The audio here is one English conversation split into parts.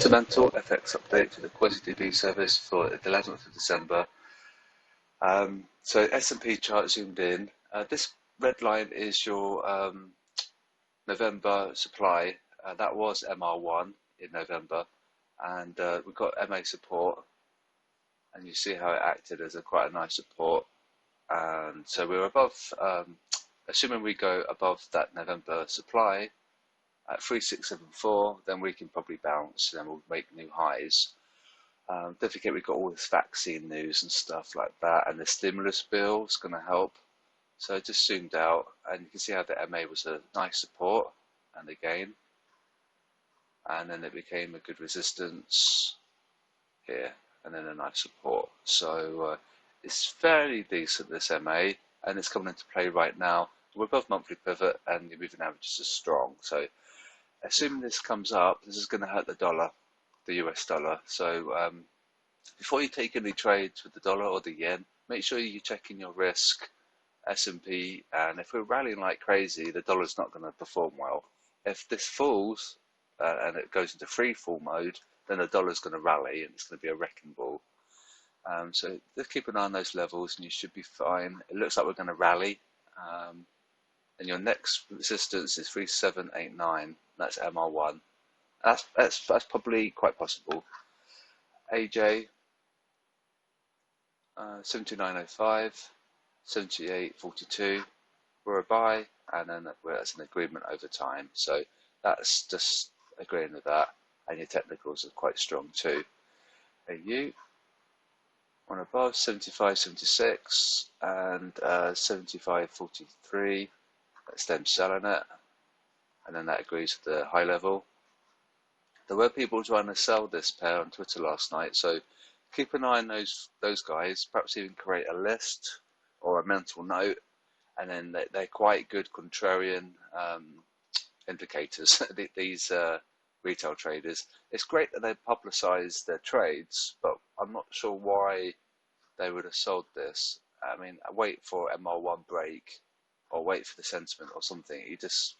Sentimental FX update to the quasidb service for the 11th of December. So S&P chart zoomed in. This red line is your November supply. That was MR1 in November, and we've got MA support, and you see how it acted as quite a nice support. And so we're above, assuming we go above that November supply at 3674, then we can probably bounce, and then we'll make new highs. Don't forget we've got all this vaccine news and stuff like that, and the stimulus bill is going to help. So I just zoomed out, and you can see how the MA was a nice support and a gain, and then it became a good resistance here, and then a nice support. So it's fairly decent, this MA, and it's coming into play right now. We're above monthly pivot, and your moving average is strong. So assuming this comes up, this is going to hurt the dollar, the US dollar. So before you take any trades with the dollar or the yen, make sure you're checking your risk, S&P, and if we're rallying like crazy, the dollar's not going to perform well. If this falls and it goes into free fall mode, then the dollar's going to rally and it's going to be a wrecking ball. So just keep an eye on those levels and you should be fine. It looks like we're going to rally. And your next resistance is 3789. That's MR1. That's probably quite possible. AJ 7905, 7842. We're a buy, and then that's an agreement over time. So that's just agreeing with that. And your technicals are quite strong too. AU one above 7576 and 7543. That's them selling it, and then that agrees with the high level. There were people trying to sell this pair on Twitter last night, so keep an eye on those guys. Perhaps even create a list or a mental note, and then they're quite good contrarian indicators. These retail traders. It's great that they publicise their trades, but I'm not sure why they would have sold this. I mean, wait for MR1 break, or wait for the sentiment or something. You just,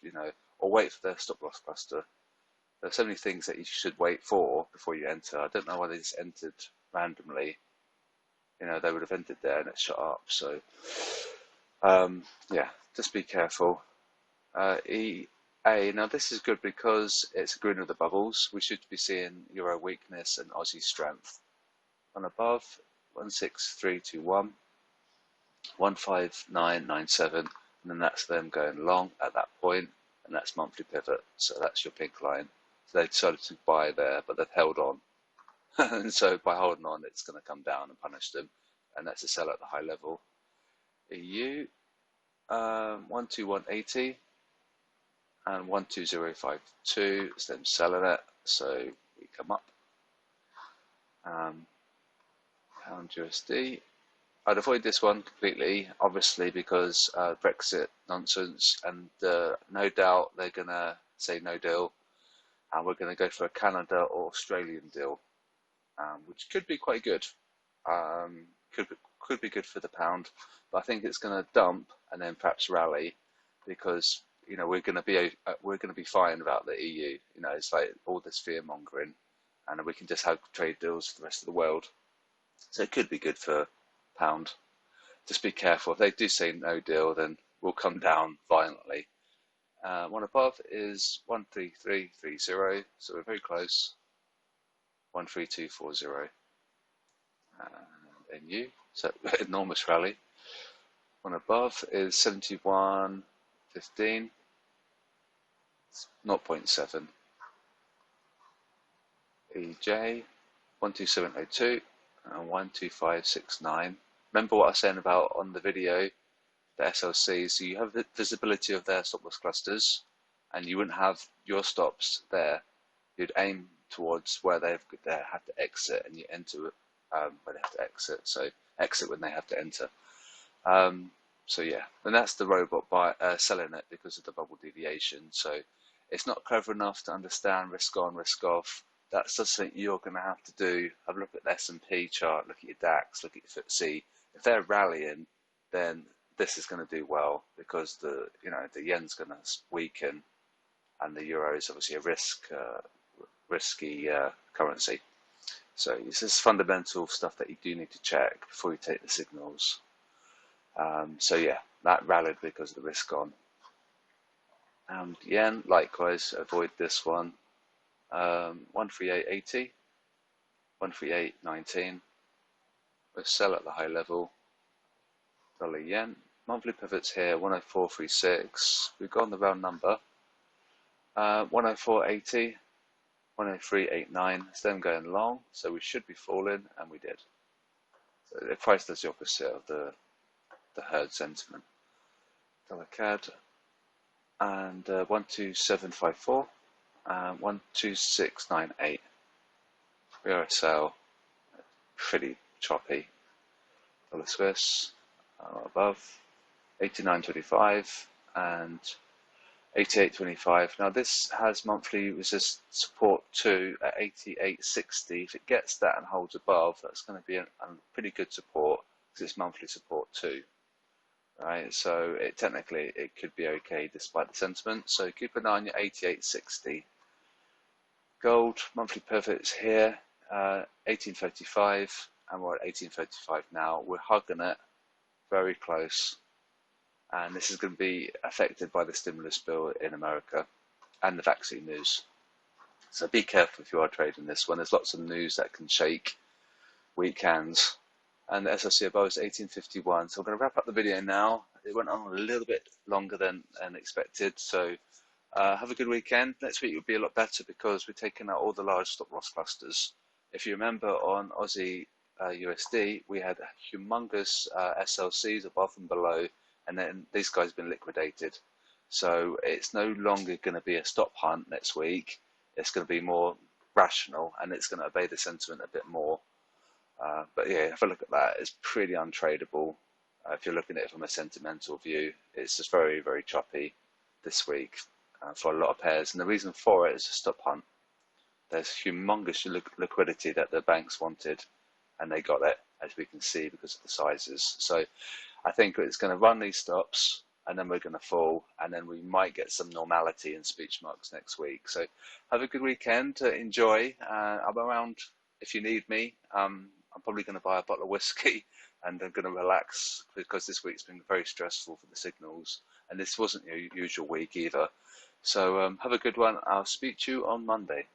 or wait for the stop loss cluster. There are so many things that you should wait for before you enter. I don't know why they just entered randomly. They would have entered there and it shot up. So, yeah, just be careful. EA, now this is good because it's agreeing with the bubbles. We should be seeing Euro weakness and Aussie strength. On above, 16321, 15997. And then that's them going long at that point, and that's monthly pivot. So that's your pink line. So they decided to buy there, but they've held on. And so by holding on, it's going to come down and punish them. And that's a sell at the high level. EU, 12180 and 12052. It's them selling it. So we come up. Pound USD. I'd avoid this one completely, obviously, because Brexit nonsense, and no doubt they're going to say no deal, and we're going to go for a Canada or Australian deal, which could be quite good. Could be good for the pound, but I think it's going to dump and then perhaps rally, because we're going to be fine about the EU. It's like all this fear mongering, and we can just have trade deals for the rest of the world. So it could be good for pound. Just be careful. If they do say no deal, then we'll come down violently. One above is 13330, so we're very close. 13240. NU, so enormous rally. One above is 7115, 0.7. EJ 12702 and 12569. Remember what I was saying about on the video, the SLC, so you have the visibility of their stop loss clusters, and you wouldn't have your stops there. You'd aim towards where they have to exit, and you enter where they have to exit. So exit when they have to enter. So yeah, and that's the robot selling it because of the bubble deviation. So it's not clever enough to understand risk on, risk off. That's just something you're going to have to do. Have a look at the S&P chart, look at your DAX, look at your FTSE. If they're rallying, then this is going to do well, because the yen's going to weaken, and the euro is obviously a risk risky currency. So this is fundamental stuff that you do need to check before you take the signals. So yeah, that rallied because of the risk on. And yen, likewise, avoid this one. 138.80, 138.19. We'll sell at the high level. Dollar yen. Monthly pivots here, 104.36. We've gone the round number. 104.80, 103.89. It's then going long, so we should be falling, and we did. So the price does the opposite of the herd sentiment. Dollar CAD and 12754 and 12698. BRSL pretty choppy. Dollar Swiss above 89.25 and 88.25. Now this has monthly resist support 2 at 88.60. If it gets that and holds above, that's going to be a pretty good support because it's monthly support 2. Right, so technically it could be okay despite the sentiment. So keep an eye on your 88.60. Gold monthly pivots here, 18.35, and we're at 18.35 now. We're hugging it, very close, and this is going to be affected by the stimulus bill in America and the vaccine news. So be careful if you are trading this one. There's lots of news that can shake weak hands. And the SLC above is 1851. So I'm going to wrap up the video now. It went on a little bit longer than expected. So have a good weekend. Next week will be a lot better because we're taking out all the large stop loss clusters. If you remember on Aussie USD, we had humongous SLCs above and below, and then these guys have been liquidated. So it's no longer going to be a stop hunt next week. It's going to be more rational, and it's going to obey the sentiment a bit more. But yeah, have a look at that. It's pretty untradeable. If you're looking at it from a sentimental view, it's just very, very choppy this week for a lot of pairs. And the reason for it is a stop hunt. There's humongous liquidity that the banks wanted, and they got it, as we can see, because of the sizes. So I think it's going to run these stops, and then we're going to fall, and then we might get some normality in speech marks next week. So have a good weekend. Enjoy. I'm around if you need me. I'm probably going to buy a bottle of whiskey and I'm going to relax because this week's been very stressful for the signals, and this wasn't your usual week either. So have a good one. I'll speak to you on Monday.